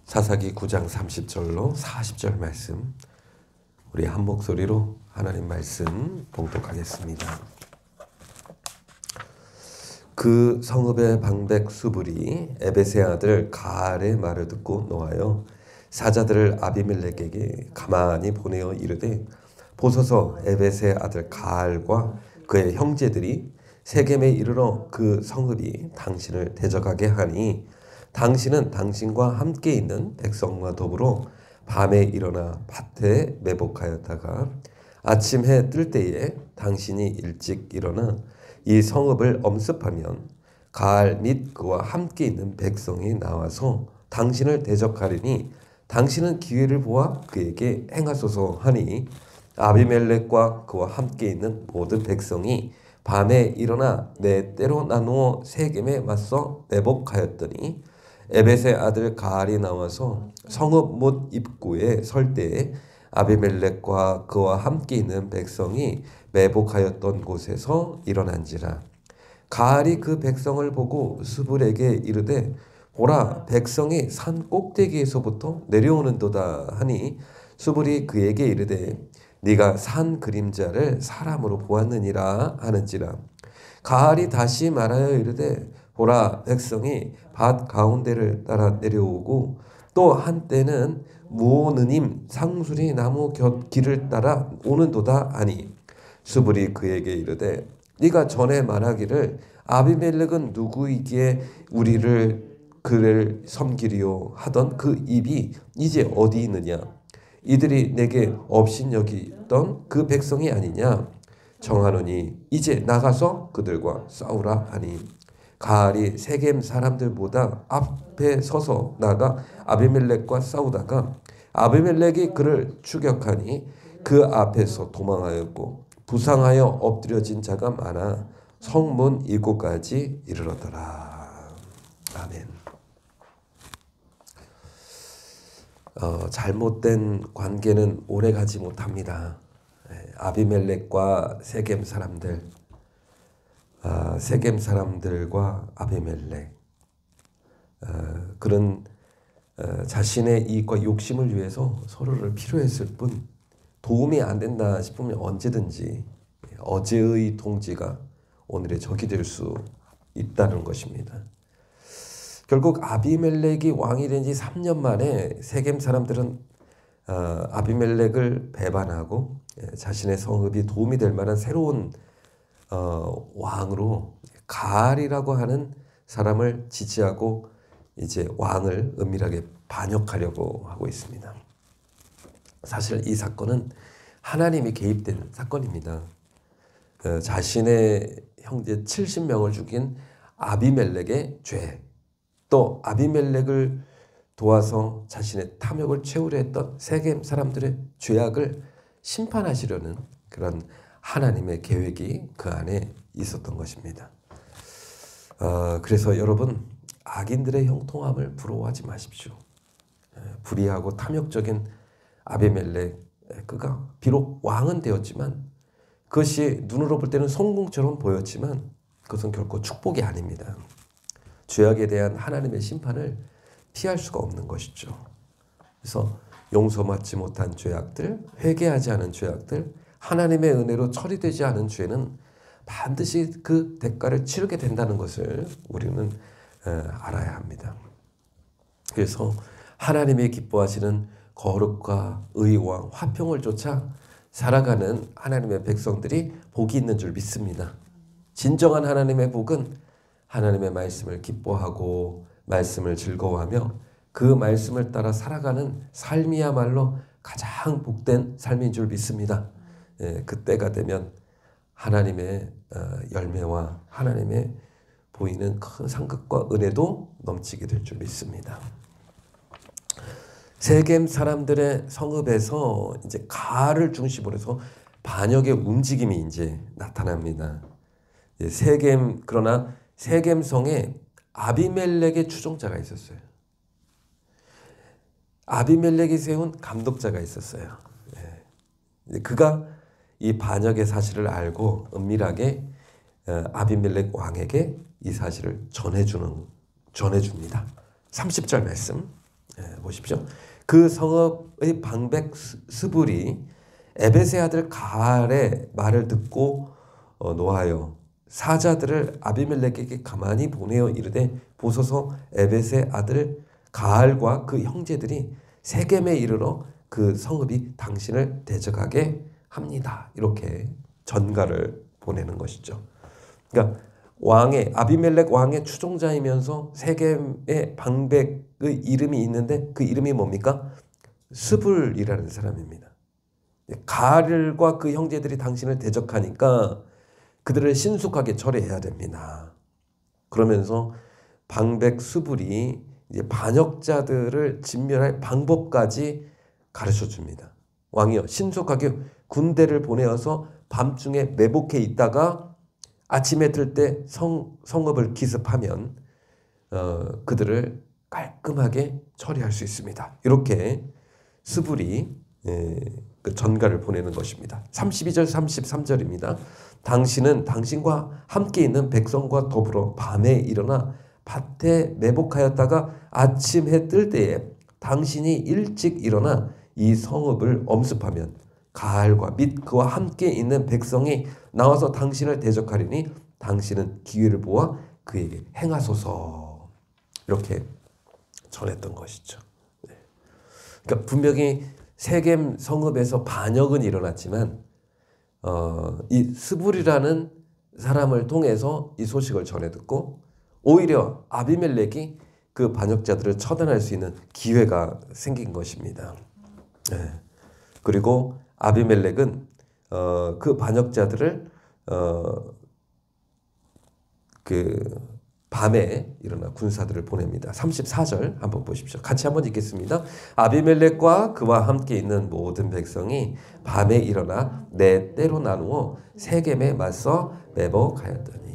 사사기 9장 30절로 40절 말씀, 우리 한 목소리로 하나님 말씀 봉독하겠습니다. 그 성읍의 방백 수불이 에벳의 아들 가알의 말을 듣고 노하여 사자들을 아비멜렉에게 가만히 보내어 이르되, 보소서, 에벳의 아들 가알과 그의 형제들이 세겜에 이르러 그 성읍이 당신을 대적하게 하니 당신은 당신과 함께 있는 백성과 더불어 밤에 일어나 밭에 매복하였다가 아침 해 뜰 때에 당신이 일찍 일어나 이 성읍을 엄습하면 가알 및 그와 함께 있는 백성이 나와서 당신을 대적하리니 당신은 기회를 보아 그에게 행하소서 하니, 아비멜렉과 그와 함께 있는 모든 백성이 밤에 일어나 네 때로 나누어 세겜에 맞서 매복하였더니 에벳의 아들 가알이 나와서 성읍 못 입구에 설 때에 아비멜렉과 그와 함께 있는 백성이 매복하였던 곳에서 일어난지라. 가알이 그 백성을 보고 수불에게 이르되, 보라, 백성이 산 꼭대기에서부터 내려오는도다 하니, 수불이 그에게 이르되, 네가 산 그림자를 사람으로 보았느니라 하는지라. 가알이 다시 말하여 이르되, 보라, 백성이 밭 가운데를 따라 내려오고 또 한때는 무오느님 상수리 나무 곁 길을 따라 오는도다 하니, 수불이 그에게 이르되, 네가 전에 말하기를 아비멜렉은 누구이기에 그를 섬기리요 하던 그 입이 이제 어디 있느냐? 이들이 내게 업신여기던 그 백성이 아니냐? 정하노니 이제 나가서 그들과 싸우라 하니, 가알이 세겜 사람들보다 앞에 서서 나가 아비멜렉과 싸우다가 아비멜렉이 그를 추격하니 그 앞에서 도망하였고 부상하여 엎드려진 자가 많아 성문 이곳까지 이르렀더라. 아멘. 잘못된 관계는 오래가지 못합니다. 아비멜렉과 세겜 사람들과 아비멜렉, 그런 자신의 이익과 욕심을 위해서 서로를 필요했을 뿐 도움이 안 된다 싶으면 언제든지 어제의 동지가 오늘의 적이 될 수 있다는 것입니다. 결국 아비멜렉이 왕이 된 지 3년 만에 세겜 사람들은 아비멜렉을 배반하고 자신의 성읍이 도움이 될 만한 새로운 왕으로 가알이라고 하는 사람을 지지하고 이제 왕을 은밀하게 반역하려고 하고 있습니다. 사실 이 사건은 하나님이 개입된 사건입니다. 자신의 형제 70명을 죽인 아비멜렉의 죄, 또 아비멜렉을 도와서 자신의 탐욕을 채우려 했던 세겜 사람들의 죄악을 심판하시려는 그런 하나님의 계획이 그 안에 있었던 것입니다. 그래서 여러분, 악인들의 형통함을 부러워하지 마십시오. 불의하고 탐욕적인 아비멜렉, 그가 비록 왕은 되었지만 그것이 눈으로 볼 때는 성공처럼 보였지만 그것은 결코 축복이 아닙니다. 죄악에 대한 하나님의 심판을 피할 수가 없는 것이죠. 그래서 용서받지 못한 죄악들, 회개하지 않은 죄악들, 하나님의 은혜로 처리되지 않은 죄는 반드시 그 대가를 치르게 된다는 것을 우리는 알아야 합니다. 그래서 하나님이 기뻐하시는 거룩과 의와 화평을 쫓아 살아가는 하나님의 백성들이 복이 있는 줄 믿습니다. 진정한 하나님의 복은 하나님의 말씀을 기뻐하고 말씀을 즐거워하며 그 말씀을 따라 살아가는 삶이야말로 가장 복된 삶인 줄 믿습니다. 그때가 되면 하나님의 열매와 하나님의 보이는 큰 상급과 은혜도 넘치게 될 줄 믿습니다. 세겜 사람들의 성읍에서 이제 가알을 중심으로 해서 반역의 움직임이 이제 나타납니다. 그러나 세겜 성에 아비멜렉의 추종자가 있었어요. 아비멜렉이 세운 감독자가 있었어요. 그가 이 반역의 사실을 알고 은밀하게 아비멜렉 왕에게 이 사실을 전해줍니다. 30절 말씀 보십시오. 그 성읍의 방백 스불이 에벳의 아들 가알의 말을 듣고 노하여 사자들을 아비멜렉에게 가만히 보내어 이르되 보소서 에벳의 아들 가알과 그 형제들이 세겜에 이르러 그 성읍이 당신을 대적하게 합니다. 이렇게 전가를 보내는 것이죠. 그러니까 아비멜렉 왕의 추종자이면서 세겜의 방백의 이름이 있는데 그 이름이 뭡니까? 스불이라는 사람입니다. 가알과 그 형제들이 당신을 대적하니까 그들을 신속하게 처리해야 됩니다. 그러면서 방백 스불이 이제 반역자들을 진멸할 방법까지 가르쳐 줍니다. 왕이요, 신속하게 군대를 보내어서 밤중에 매복해 있다가 아침에 들 때 성읍을 기습하면 그들을 깔끔하게 처리할 수 있습니다. 이렇게 스불이 그 전가를 보내는 것입니다. 32절 33절입니다. 당신은 당신과 함께 있는 백성과 더불어 밤에 일어나 밭에 매복하였다가 아침 해 뜰 때에 당신이 일찍 일어나 이 성읍을 엄습하면 가알과 및 그와 함께 있는 백성이 나와서 당신을 대적하리니 당신은 기회를 보아 그에게 행하소서. 이렇게 전했던 것이죠. 그러니까 분명히 세겜 성읍에서 반역은 일어났지만 이 스불이라는 사람을 통해서 이 소식을 전해 듣고 오히려 아비멜렉이 그 반역자들을 처단할 수 있는 기회가 생긴 것입니다. 그리고 아비멜렉은 그 반역자들을 그 밤에 일어나 군사들을 보냅니다. 34절 한번 보십시오. 같이 한번 읽겠습니다. 아비멜렉과 그와 함께 있는 모든 백성이 밤에 일어나 네 때로 나누어 세겜에 맞서 매복하였더니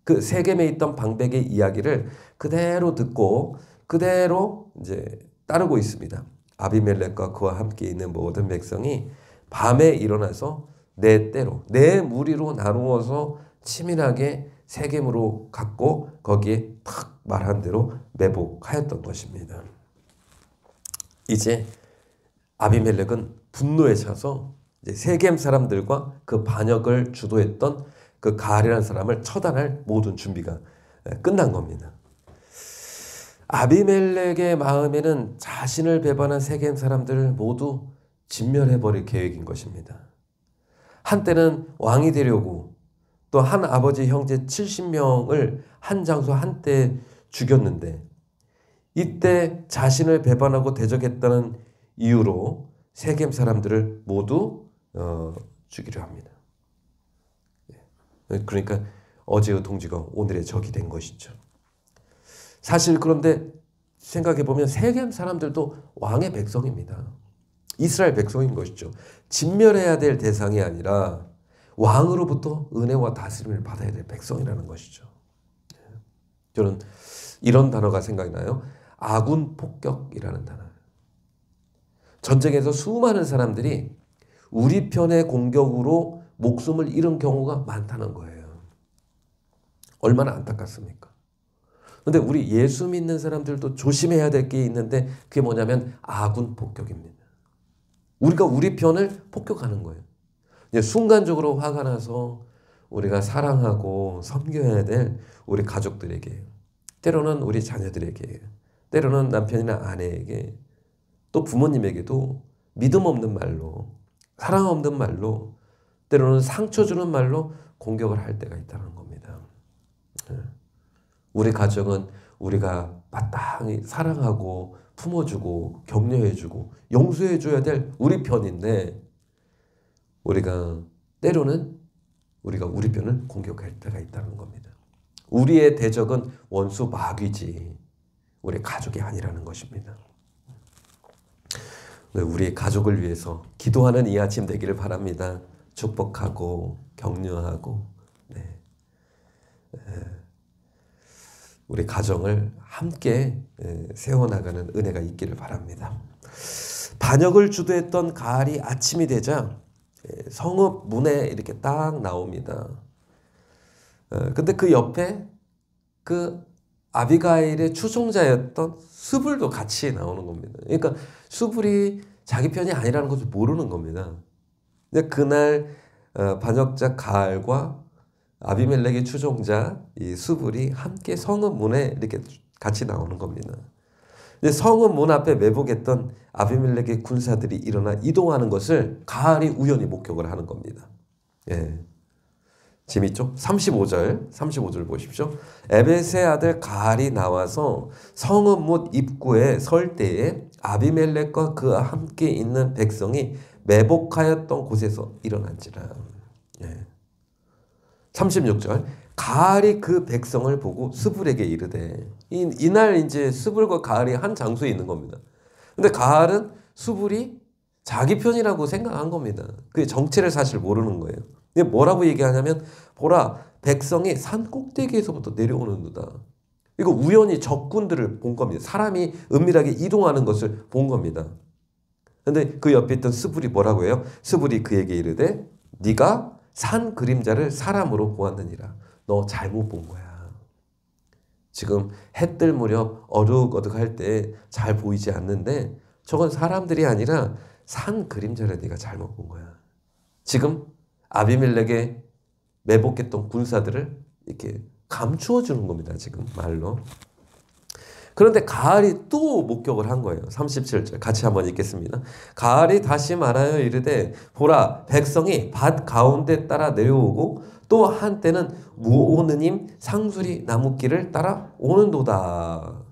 그 세겜에 있던 방백의 이야기를 그대로 듣고 그대로 이제 따르고 있습니다. 아비멜렉과 그와 함께 있는 모든 백성이 밤에 일어나서 네 때로 네 무리로 나누어서 치밀하게 세겜으로 갔고 거기에 탁 말한 대로 매복하였던 것입니다. 이제 아비멜렉은 분노에 차서 이제 세겜 사람들과 그 반역을 주도했던 그 가알이라는 사람을 처단할 모든 준비가 끝난 겁니다. 아비멜렉의 마음에는 자신을 배반한 세겜 사람들을 모두 진멸해버릴 계획인 것입니다. 한때는 왕이 되려고 또 한 아버지 형제 70명을 한 장소 한때 죽였는데 이때 자신을 배반하고 대적했다는 이유로 세겜 사람들을 모두 죽이려 합니다. 그러니까 어제의 동지가 오늘의 적이 된 것이죠. 사실 그런데 생각해보면 세겜 사람들도 왕의 백성입니다. 이스라엘 백성인 것이죠. 진멸해야 될 대상이 아니라 왕으로부터 은혜와 다스림을 받아야 될 백성이라는 것이죠. 저는 이런 단어가 생각이 나요. 아군 폭격이라는 단어. 전쟁에서 수많은 사람들이 우리 편의 공격으로 목숨을 잃은 경우가 많다는 거예요. 얼마나 안타깝습니까? 그런데 우리 예수 믿는 사람들도 조심해야 될 게 있는데 그게 뭐냐면 아군 폭격입니다. 우리가 우리 편을 폭격하는 거예요. 순간적으로 화가 나서 우리가 사랑하고 섬겨야 될 우리 가족들에게, 때로는 우리 자녀들에게, 때로는 남편이나 아내에게, 또 부모님에게도 믿음 없는 말로, 사랑 없는 말로, 때로는 상처 주는 말로 공격을 할 때가 있다는 겁니다. 우리 가정은 우리가 마땅히 사랑하고 품어주고 격려해주고 용서해줘야 될 우리 편인데 우리가 때로는 우리가 우리 편을 공격할 때가 있다는 겁니다. 우리의 대적은 원수 마귀지 우리 가족이 아니라는 것입니다. 우리 가족을 위해서 기도하는 이 아침 되기를 바랍니다. 축복하고 격려하고 우리 가정을 함께 세워나가는 은혜가 있기를 바랍니다. 반역을 주도했던 가알이 아침이 되자 성읍 문에 이렇게 딱 나옵니다. 근데 그 옆에 그 아비가일의 추종자였던 스불도 같이 나오는 겁니다. 그러니까 스불이 자기 편이 아니라는 것을 모르는 겁니다. 근데 그날 반역자 가알과 아비멜렉의 추종자 이 스불이 함께 성읍 문에 이렇게 같이 나오는 겁니다. 근데 성읍 문 앞에 매복했던 아비멜렉의 군사들이 일어나 이동하는 것을 가알이 우연히 목격을 하는 겁니다. 예. 재밌죠? 35절 보십시오. 에벳의 아들 가알이 나와서 성읍 문 입구에 설 때에 아비멜렉과 그와 함께 있는 백성이 매복하였던 곳에서 일어난지라. 예. 36절. 가알이 그 백성을 보고 스불에게 이르되, 이날 이제 스불과 가알이 한 장소에 있는 겁니다. 근데 가알은 스불이 자기 편이라고 생각한 겁니다. 그게 정체를 사실 모르는 거예요. 근데 뭐라고 얘기하냐면, 보라, 백성이 산 꼭대기에서부터 내려오는도다. 이거 우연히 적군들을 본 겁니다. 사람이 은밀하게 이동하는 것을 본 겁니다. 근데 그 옆에 있던 스불이 뭐라고 해요? 스불이 그에게 이르되, 네가 산 그림자를 사람으로 보았느니라. 너 잘못 본 거야. 지금 해 뜰 무렵 어둑어둑할 때 잘 보이지 않는데 저건 사람들이 아니라 산 그림자를 네가 잘못 본 거야. 지금 아비멜렉의 매복했던 군사들을 이렇게 감추어 주는 겁니다. 지금 말로. 그런데 가알이 또 목격을 한 거예요. 37절 같이 한번 읽겠습니다. 가알이 다시 말하여 이르되, 보라, 백성이 밭 가운데 따라 내려오고 또 한때는 무오느님 상수리 나무길을 따라 오는도다.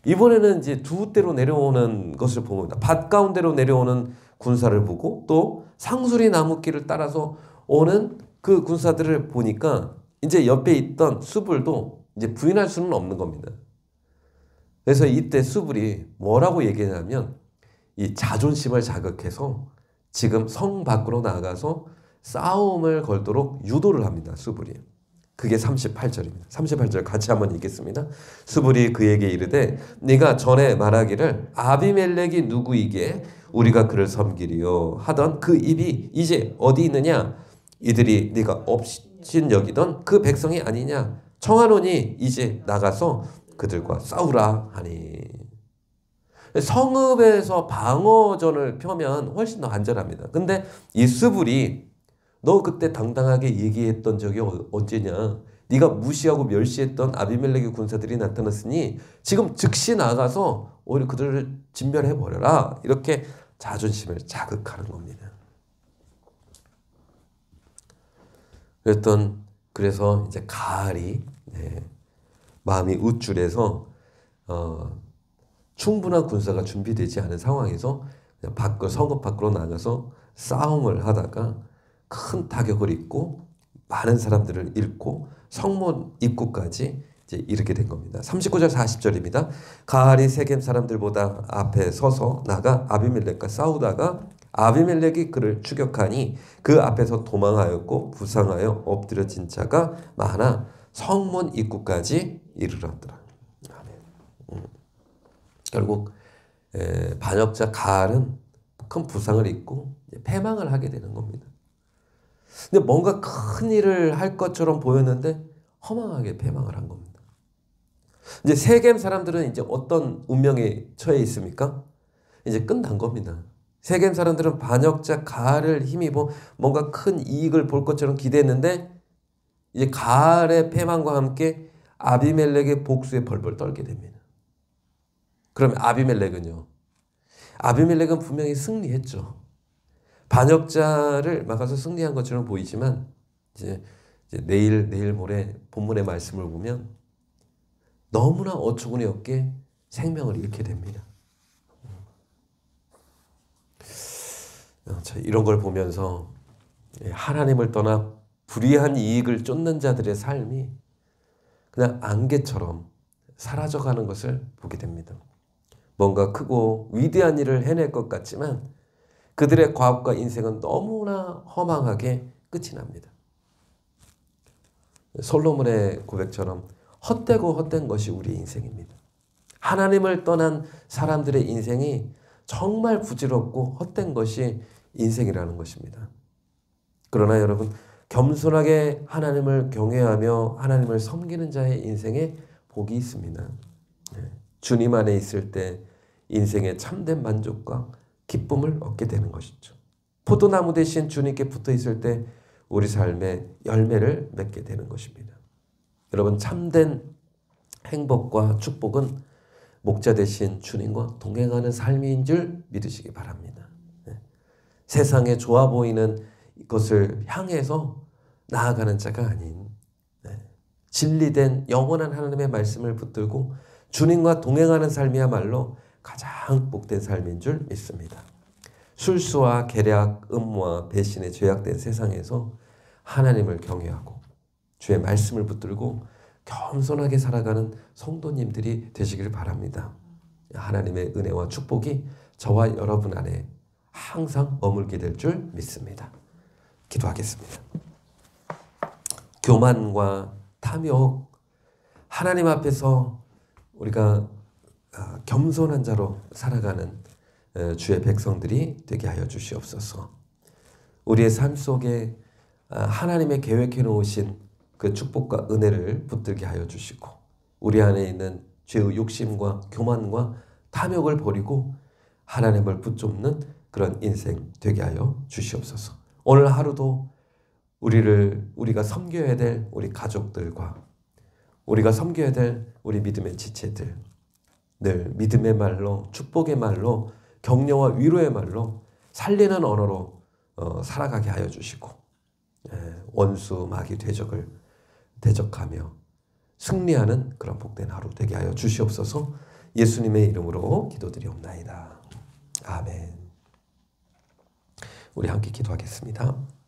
이번에는 이제 두 대로 내려오는 것을 봅니다. 밭 가운데로 내려오는 군사를 보고 또 상수리 나무길을 따라서 오는 그 군사들을 보니까 이제 옆에 있던 수불도 이제 부인할 수는 없는 겁니다. 그래서 이때 수불이 뭐라고 얘기하냐면, 이 자존심을 자극해서 지금 성 밖으로 나가서 싸움을 걸도록 유도를 합니다. 수불이. 그게 38절입니다. 38절 같이 한번 읽겠습니다. 수불이 그에게 이르되, 네가 전에 말하기를 아비멜렉이 누구이게 우리가 그를 섬기리요 하던 그 입이 이제 어디 있느냐? 이들이 네가 업신 여기던 그 백성이 아니냐? 청하노니 이제 나가서 그들과 싸우라 하니. 성읍에서 방어전을 펴면 훨씬 더 안전합니다. 근데 이 스불이, 너 그때 당당하게 얘기했던 적이 언제냐? 네가 무시하고 멸시했던 아비멜렉의 군사들이 나타났으니 지금 즉시 나가서 오히려 그들을 진멸해버려라. 이렇게 자존심을 자극하는 겁니다. 그래서 이제 가알이 마음이 우쭐해서 충분한 군사가 준비되지 않은 상황에서 그냥 성읍 밖으로 나가서 싸움을 하다가 큰 타격을 입고 많은 사람들을 잃고 성문 입구까지 이제 이르게 된 겁니다. 39절 40절입니다. 가알이 세겜 사람들보다 앞에 서서 나가 아비멜렉과 싸우다가 아비멜렉이 그를 추격하니 그 앞에서 도망하였고 부상하여 엎드려진 자가 많아 성문 입구까지 이르렀더라. 결국 반역자 가알은 큰 부상을 입고 패망을 하게 되는 겁니다. 근데 뭔가 큰 일을 할 것처럼 보였는데 허망하게 패망을 한 겁니다. 이제 세겜 사람들은 이제 어떤 운명에 처해 있습니까? 이제 끝난 겁니다. 세겜 사람들은 반역자 가알을 힘입어 뭔가 큰 이익을 볼 것처럼 기대했는데 이제 가알의 패망과 함께 아비멜렉의 복수에 벌벌 떨게 됩니다. 그럼 아비멜렉은요? 아비멜렉은 분명히 승리했죠. 반역자를 막아서 승리한 것처럼 보이지만 이제 내일 모레 본문의 말씀을 보면 너무나 어처구니 없게 생명을 잃게 됩니다. 이런 걸 보면서 하나님을 떠나 불의한 이익을 쫓는 자들의 삶이 그냥 안개처럼 사라져가는 것을 보게 됩니다. 뭔가 크고 위대한 일을 해낼 것 같지만 그들의 과업과 인생은 너무나 허망하게 끝이 납니다. 솔로몬의 고백처럼 헛되고 헛된 것이 우리의 인생입니다. 하나님을 떠난 사람들의 인생이 정말 부질없고 헛된 것이 인생이라는 것입니다. 그러나 여러분, 겸손하게 하나님을 경외하며 하나님을 섬기는 자의 인생에 복이 있습니다. 주님 안에 있을 때 인생의 참된 만족과 기쁨을 얻게 되는 것이죠. 포도나무 대신 주님께 붙어 있을 때 우리 삶의 열매를 맺게 되는 것입니다. 여러분, 참된 행복과 축복은 목자 대신 주님과 동행하는 삶인 줄 믿으시기 바랍니다. 세상에 좋아 보이는 것을 향해서 나아가는 자가 아닌 진리된 영원한 하나님의 말씀을 붙들고 주님과 동행하는 삶이야말로 가장 복된 삶인 줄 믿습니다. 술수와 계략, 음모와 배신에 죄악된 세상에서 하나님을 경외하고 주의 말씀을 붙들고 겸손하게 살아가는 성도님들이 되시길 바랍니다. 하나님의 은혜와 축복이 저와 여러분 안에 항상 머물게 될 줄 믿습니다. 기도하겠습니다. 교만과 탐욕, 하나님 앞에서 우리가 겸손한 자로 살아가는 주의 백성들이 되게 하여 주시옵소서. 우리의 삶 속에 하나님의 계획해 놓으신 그 축복과 은혜를 붙들게 하여 주시고 우리 안에 있는 죄의 욕심과 교만과 탐욕을 버리고 하나님을 붙잡는 그런 인생 되게 하여 주시옵소서. 오늘 하루도 우리가 섬겨야 될 우리 가족들과 우리가 섬겨야 될 우리 믿음의 지체들, 늘 믿음의 말로, 축복의 말로, 격려와 위로의 말로, 살리는 언어로 살아가게 하여 주시고 원수 마귀 대적하며 승리하는 그런 복된 하루 되게 하여 주시옵소서. 예수님의 이름으로 기도드리옵나이다. 아멘. 우리 함께 기도하겠습니다.